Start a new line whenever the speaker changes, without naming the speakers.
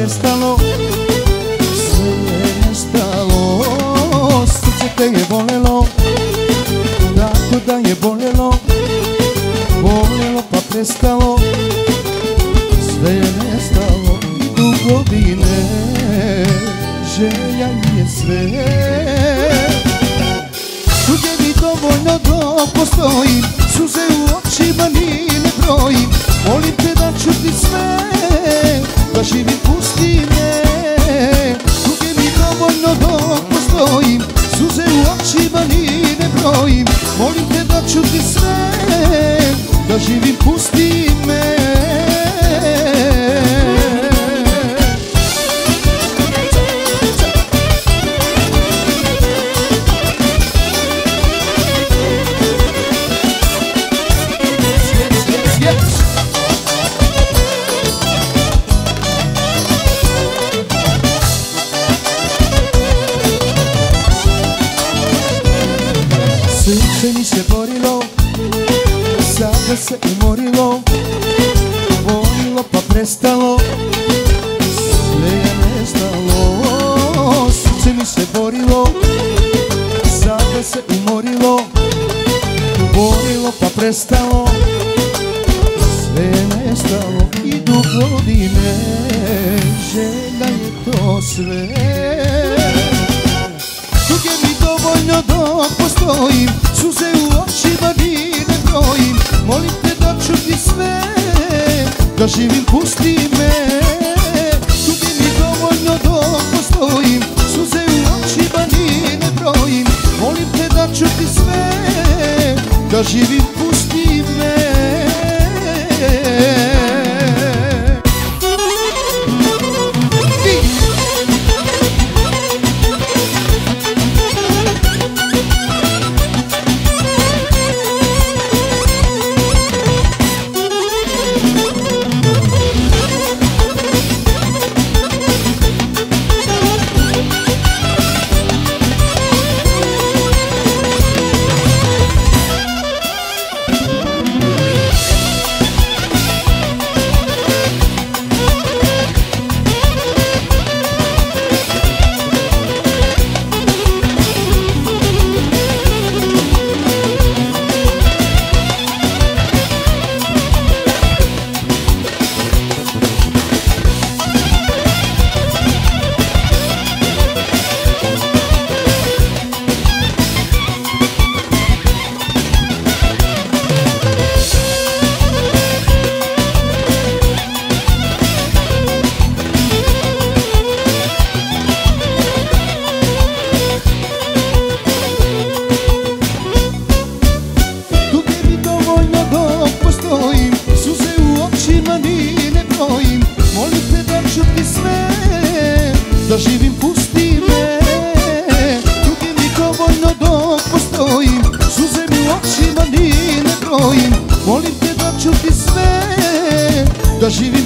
prestalo, sve je nestalo. Srce te je bolelo, tako da je bolelo, bolelo pa prestalo, sve je nestalo. Idu godine, želja je sve. Tuđe mi dovoljno dok postojim, suze u očima ni ne brojim. Molim te da čuti sve, da živim pusti me. Tuđe mi dovoljno dok postojim, suze u očima ni ne brojim. Molim te da čuti sve, da živim pusti me. Srce mi se borilo, sada se umorilo, volilo pa prestalo, sve je nestalo. Srce mi se borilo, sada se umorilo, volilo pa prestalo, sve je nestalo. Idu godine, želja je to sve. Dok je mi dovoljno dok postojim, suze u očima ni ne brojim. Molim te da čuti sve, da živim pusti me. Dok je mi dovoljno dok postojim, suze u očima ni ne brojim. Molim te da čuti sve, da živim pusti me. Da živim pusti me. Tugi mi dovoljno dok postojim, suze mi u očima ni ne brojim. Molim te da čuti sve, da živim